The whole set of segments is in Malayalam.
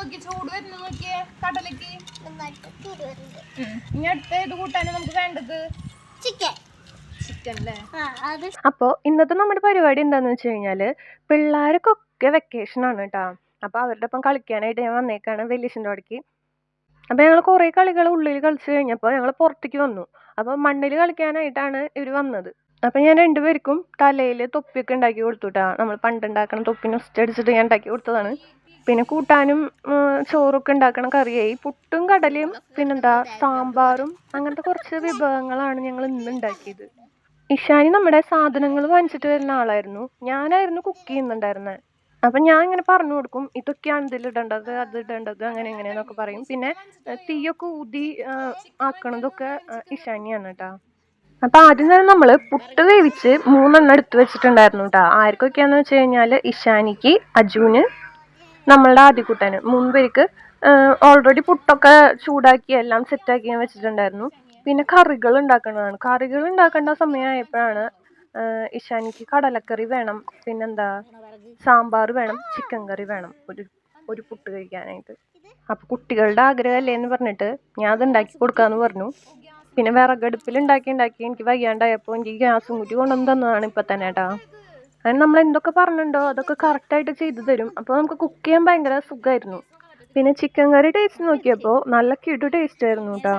നോക്കി ചൂട് വരുന്ന നോക്കിയേ കടലക്ക്. ഇനി അടുത്ത ഏത് കൂട്ടാനാ നമുക്ക് വേണ്ടത്? ചിക്കൻ അല്ലേ? അപ്പോൾ ഇന്നത്തെ നമ്മുടെ പരിപാടി എന്താന്ന് വെച്ച് കഴിഞ്ഞാല് പിള്ളേർക്കൊക്കെ വെക്കേഷൻ ആണ് കേട്ടോ. അപ്പോൾ അവരുടെ ഒപ്പം കളിക്കാനായിട്ട് ഞാൻ വന്നേക്കാണ് വലിയച്ഛൻ്റെ അവിടേക്ക്. അപ്പോൾ ഞങ്ങൾ കുറേ കളികൾ ഉള്ളിൽ കളിച്ച് കഴിഞ്ഞപ്പോൾ ഞങ്ങൾ പുറത്തേക്ക് വന്നു. അപ്പോൾ മണ്ണിൽ കളിക്കാനായിട്ടാണ് ഇവർ വന്നത്. അപ്പം ഞാൻ രണ്ടുപേർക്കും തലയിൽ തൊപ്പിയൊക്കെ ഉണ്ടാക്കി കൊടുത്തു കേട്ടോ. നമ്മൾ പണ്ടുണ്ടാക്കണ തൊപ്പി നൊസ്റ്റ് അടിച്ചിട്ട് ഞാൻ ഉണ്ടാക്കി കൊടുത്തതാണ്. പിന്നെ കൂട്ടാനും ചോറൊക്കെ ഉണ്ടാക്കണം, കറിയായി. പുട്ടും കടലയും പിന്നെന്താ സാമ്പാറും അങ്ങനത്തെ കുറച്ച് വിഭവങ്ങളാണ് ഞങ്ങൾ ഇന്ന് ഉണ്ടാക്കിയത്. ഇഷാനി നമ്മുടെ സാധനങ്ങൾ വാങ്ങിച്ചിട്ട് വരുന്ന ആളായിരുന്നു. ഞാനായിരുന്നു കുക്ക് ചെയ്യുന്നുണ്ടായിരുന്നത്. അപ്പം ഞാൻ ഇങ്ങനെ പറഞ്ഞു കൊടുക്കും, ഇതൊക്കെയാണ് ഇതിലിടേണ്ടത്, അത് ഇടേണ്ടത്, അങ്ങനെ എങ്ങനെയാന്നൊക്കെ പറയും. പിന്നെ തീയൊക്കെ ഊതി ആക്കണതൊക്കെ ഇഷാനിയാണ് കേട്ടോ. അപ്പം ആദ്യം തന്നെ നമ്മൾ പുട്ട് വേവിച്ച് 3 എടുത്ത് വെച്ചിട്ടുണ്ടായിരുന്നു കേട്ടോ. ആർക്കൊക്കെയാന്ന് വെച്ച് കഴിഞ്ഞാൽ ഇഷാനിക്ക്, അജുവിന്, നമ്മളുടെ ആദ്യക്കുട്ടന് 3 പേർക്ക് ഓൾറെഡി പുട്ടൊക്കെ ചൂടാക്കി എല്ലാം സെറ്റാക്കി ഞാൻ വെച്ചിട്ടുണ്ടായിരുന്നു. പിന്നെ കറികൾ ഉണ്ടാക്കേണ്ടതാണ്. കറികൾ ഉണ്ടാക്കേണ്ട സമയമായപ്പോഴാണ് ഇഷാനിക്ക് കടലക്കറി വേണം, പിന്നെന്താ സാമ്പാർ വേണം, ചിക്കൻ കറി വേണം ഒരു പുട്ട് കഴിക്കാനായിട്ട്. അപ്പോൾ കുട്ടികളുടെ ആഗ്രഹമല്ലേ എന്ന് പറഞ്ഞിട്ട് ഞാൻ അത് ഉണ്ടാക്കി കൊടുക്കാമെന്ന് പറഞ്ഞു. പിന്നെ വിറകടുപ്പിൽ ഉണ്ടാക്കി എനിക്ക് വയ്യാണ്ടായപ്പോൾ എനിക്ക് ഗ്യാസും കൂട്ടി കൊണ്ടുവന്ന് തന്നതാണ് ഇപ്പം തന്നെ കേട്ടോ. അതിന് നമ്മൾ എന്തൊക്കെ പറഞ്ഞിട്ടുണ്ടോ അതൊക്കെ കറക്റ്റായിട്ട് ചെയ്തു തരും. അപ്പോൾ നമുക്ക് കുക്ക് ചെയ്യാൻ ഭയങ്കര സുഖമായിരുന്നു. പിന്നെ ചിക്കൻ കറി ടേസ്റ്റ് നോക്കിയപ്പോൾ നല്ല കിടു ടേസ്റ്റ് ആയിരുന്നു കേട്ടോ.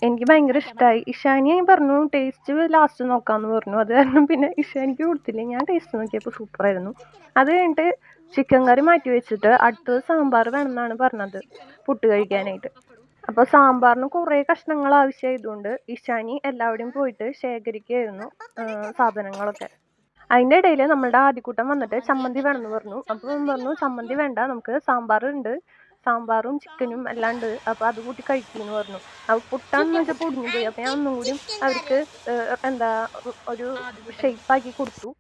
എനിക്ക് ഭയങ്കര ഇഷ്ടമായി. ഇഷാനി പറഞ്ഞു ടേസ്റ്റ് ലാസ്റ്റ് നോക്കാമെന്ന് പറഞ്ഞു. അത് കാരണം പിന്നെ ഇഷാനിക്ക് കൊടുത്തില്ല. ഞാൻ ടേസ്റ്റ് നോക്കിയപ്പോൾ സൂപ്പറായിരുന്നു. അത് കഴിഞ്ഞിട്ട് ചിക്കൻ കറി മാറ്റി വെച്ചിട്ട് അടുത്തത് സാമ്പാർ വേണമെന്നാണ് പറഞ്ഞത് പുട്ട് കഴിക്കാനായിട്ട്. അപ്പോൾ സാമ്പാറിന് കുറേ കഷ്ണങ്ങൾ ആവശ്യമായതുകൊണ്ട് ഇഷാനി എല്ലാവരുടെയും പോയിട്ട് ശേഖരിക്കുകയായിരുന്നു സാധനങ്ങളൊക്കെ. അതിൻ്റെ ഇടയിൽ നമ്മളുടെ ആദ്യക്കൂട്ടം വന്നിട്ട് ചമ്മന്തി വേണമെന്ന് പറഞ്ഞു. അപ്പോൾ പറഞ്ഞു ചമ്മന്തി വേണ്ട, നമുക്ക് സാമ്പാറുണ്ട്, സാമ്പാറും ചിക്കനും എല്ലാം ഉണ്ട്, അപ്പോൾ അത് കൂട്ടി കഴിക്കുമെന്ന് പറഞ്ഞു. അപ്പോൾ പുട്ടാന്ന് വെച്ചപ്പോൾ ഒടിഞ്ഞു പോയി. അപ്പോൾ ഞാൻ ഒന്നും കൂടി അവർക്ക് ഒരു ഷേപ്പാക്കി കൊടുത്തു.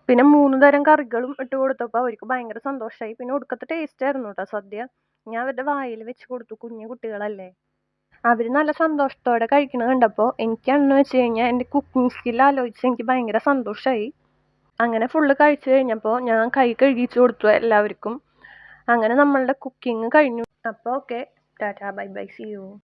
പിന്നെ 3 തരം കറികളും ഇട്ട് കൊടുത്തപ്പോൾ അവർക്ക് ഭയങ്കര സന്തോഷമായി. പിന്നെ ഒടുക്കത്തെ ടേസ്റ്റ് ആയിരുന്നു കേട്ടോ സദ്യ. ഞാൻ അവരുടെ വായിൽ വെച്ച് കൊടുത്തു, കുഞ്ഞു കുട്ടികളല്ലേ. അവർ നല്ല സന്തോഷത്തോടെ കഴിക്കണത് കണ്ടപ്പോൾ എനിക്കാണെന്ന് വെച്ച് കഴിഞ്ഞാൽ എൻ്റെ കുക്കിംഗ് സ്കിൽ ആലോചിച്ച് എനിക്ക് ഭയങ്കര സന്തോഷമായി. അങ്ങനെ ഫുള്ള് കഴിച്ചു കഴിഞ്ഞപ്പോൾ ഞാൻ കൈ കഴുകിച്ചു കൊടുത്തു എല്ലാവർക്കും. അങ്ങനെ നമ്മളുടെ കുക്കിംഗ് കഴിഞ്ഞു. അപ്പോൾ okay, tata, bye bye, see U.